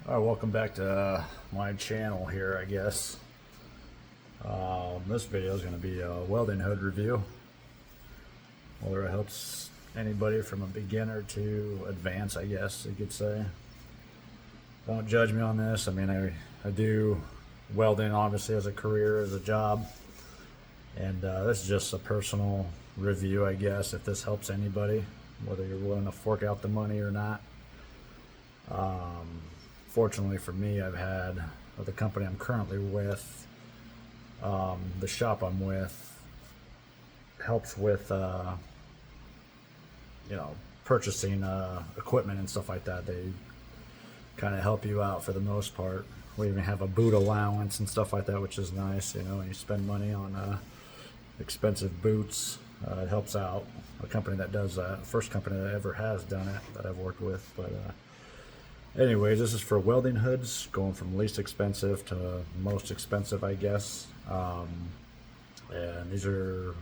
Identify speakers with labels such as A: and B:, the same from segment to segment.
A: All right, welcome back to my channel here, I guess. This video is going to be a welding hood review. Whether it helps anybody from a beginner to advanced, I guess you could say. Don't judge me on this. I mean, I do welding obviously as a career, as a job. And this is just a personal review, I guess, if this helps anybody, whether you're willing to fork out the money or not. Fortunately for me, I've had the company I'm currently with, the shop I'm with, helps with purchasing equipment and stuff like that. They kind of help you out for the most part. We even have a boot allowance and stuff like that, which is nice. And you spend money on expensive boots, it helps out. A company that does that, first company that ever has done it that I've worked with. But anyways, this is for welding hoods, going from least expensive to most expensive, I guess. And these are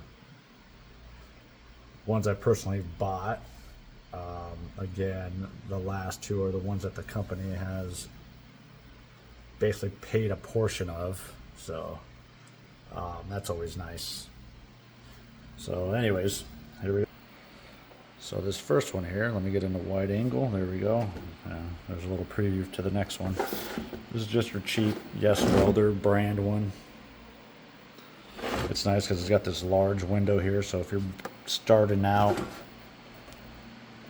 A: ones I personally bought. Again, the last two are the ones that the company has basically paid a portion of, so that's always nice. So anyways, here we go. So this first one here, let me get into wide angle. There we go. There's a little preview to the next one. This is just your cheap Yes Welder brand one. It's nice because it's got this large window here, so if you're starting out,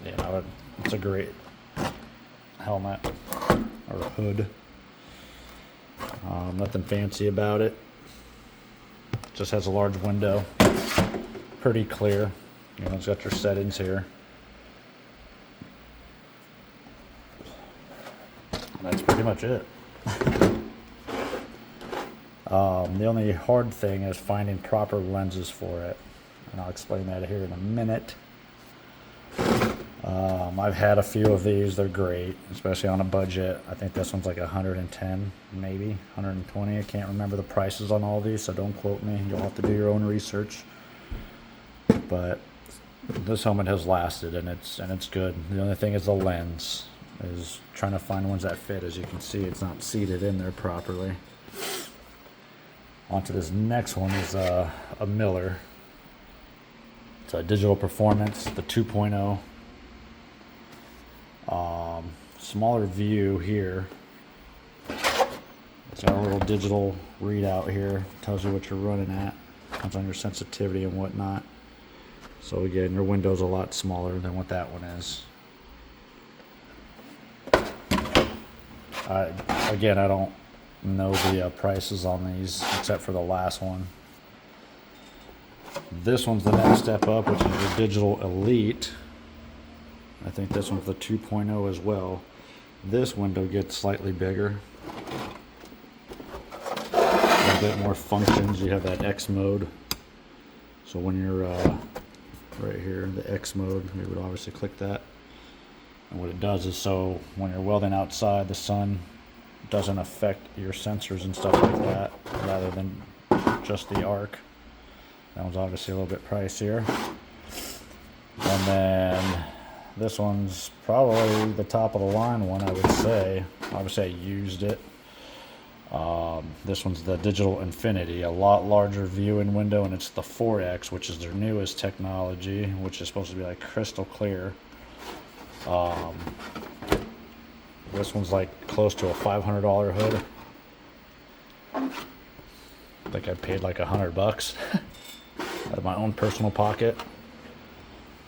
A: it's a great helmet or hood. Nothing fancy about it. Just has a large window, pretty clear. It's got your settings here. That's pretty much it. The only hard thing is finding proper lenses for it, and I'll explain that here in a minute. I've had a few of these. They're great, especially on a budget. I think this one's like 110, maybe 120. I can't remember the prices on all these, so don't quote me. You'll have to do your own research. But this helmet has lasted, and it's good. The only thing is the lens, is trying to find ones that fit. As you can see, it's not seated in there properly. Onto this next one is a Miller. It's a Digital Performance, the 2.0. Smaller view here. It's got a little digital readout here. Tells you what you're running at. Depends on your sensitivity and whatnot. So again, your window's a lot smaller than what that one is. I don't know the prices on these except for the last one. This one's the next step up, which is the Digital Elite. I think this one's the 2.0 as well. This window gets slightly bigger. A little bit more functions. You have that X mode. So when you're right here, the X mode, you would obviously click that. And what it does is, so when you're welding outside, the sun doesn't affect your sensors and stuff like that, rather than just the arc. That one's obviously a little bit pricier. And then this one's probably the top of the line one, I would say. Obviously I used it. This one's the Digital Infinity, a lot larger viewing window, and it's the 4X, which is their newest technology, which is supposed to be like crystal clear. This one's like close to a $500 hood. I think I paid like $100 out of my own personal pocket.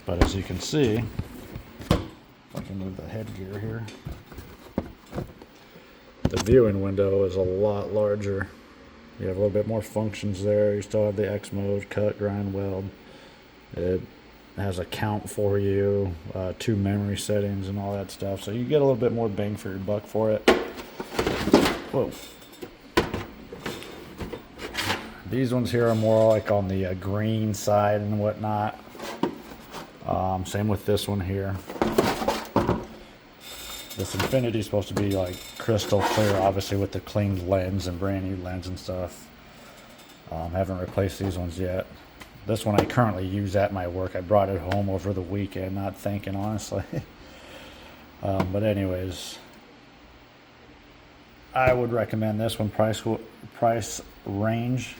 A: But as you can see, if I can move the headgear here, the viewing window is a lot larger. You have a little bit more functions there. You still have the X mode, cut, grind, weld. It has a count for you, 2 memory settings and all that stuff. So you get a little bit more bang for your buck for it. Whoa. These ones here are more like on the green side and whatnot. Same with this one here. This Infinity is supposed to be like crystal clear, obviously with the cleaned lens and brand new lens and stuff. Haven't replaced these ones yet. This one I currently use at my work. I brought it home over the weekend, not thinking honestly. But anyways, I would recommend this one. Price range.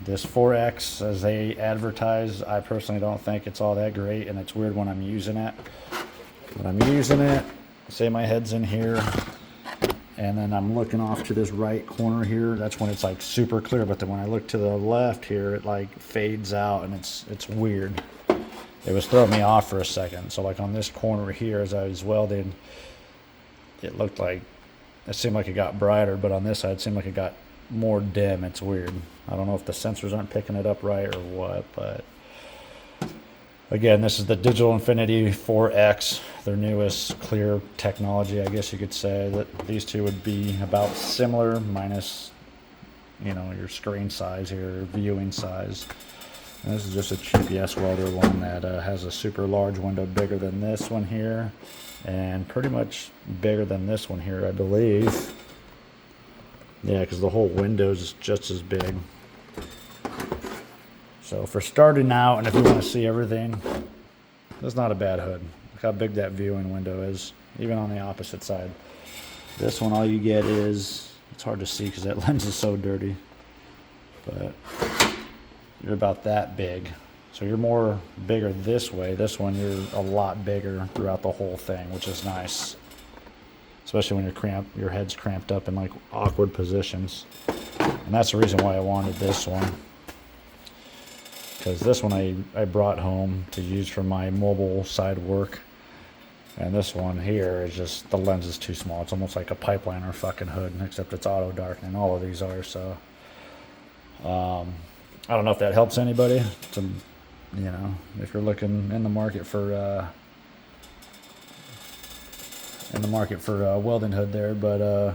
A: This 4X, as they advertise, I personally don't think it's all that great, and it's weird when I'm using it. When I'm using it, say my head's in here, and then I'm looking off to this right corner here, that's when it's like super clear. But then when I look to the left here, it like fades out, and it's weird. It was throwing me off for a second. So like on this corner here, as I was welding, it looked like, it seemed like it got brighter, but on this side it seemed like it got more dim. It's weird. I don't know if the sensors aren't picking it up right or what, but again, this is the Digital Infinity 4X, their newest clear technology, I guess you could say. That these two would be about similar, minus, you know, your screen size here, viewing size. And this is just a GPS welder one that has a super large window, bigger than this one here, and pretty much bigger than this one here, I believe. Yeah, because the whole window is just as big. So for starting out, and if you want to see everything, that's not a bad hood. Look how big that viewing window is, even on the opposite side. This one, all you get is, it's hard to see because that lens is so dirty, but you're about that big. So you're more bigger this way. This one, you're a lot bigger throughout the whole thing, which is nice. Especially when your head's cramped up in like awkward positions. And that's the reason why I wanted this one. Because this one I brought home to use for my mobile side work. And this one here is just, the lens is too small. It's almost like a pipeliner fucking hood, except it's auto darkening. All of these are, so. I don't know if that helps anybody. To, you know, if you're looking in the market for a welding hood there, but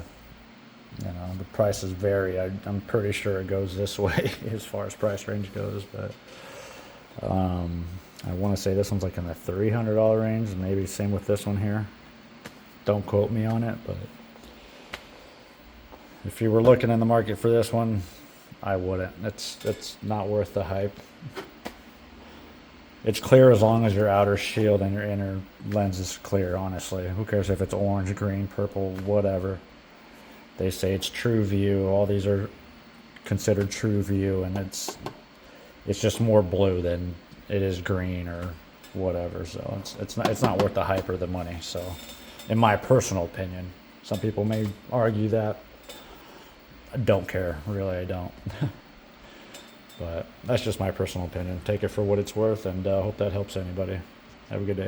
A: you know, the prices vary. I'm pretty sure it goes this way as far as price range goes, but I want to say this one's like in the $300 range, maybe same with this one here. Don't quote me on it, but if you were looking in the market for this one, I wouldn't. It's not worth the hype. It's clear as long as your outer shield and your inner lens is clear, honestly. Who cares if it's orange, green, purple, whatever. They say it's true view. All these are considered true view, and it's just more blue than it is green or whatever. So it's not worth the hype or the money. So, in my personal opinion, some people may argue that. I don't care, really, I don't. But that's just my personal opinion. Take it for what it's worth, and hope that helps anybody. Have a good day.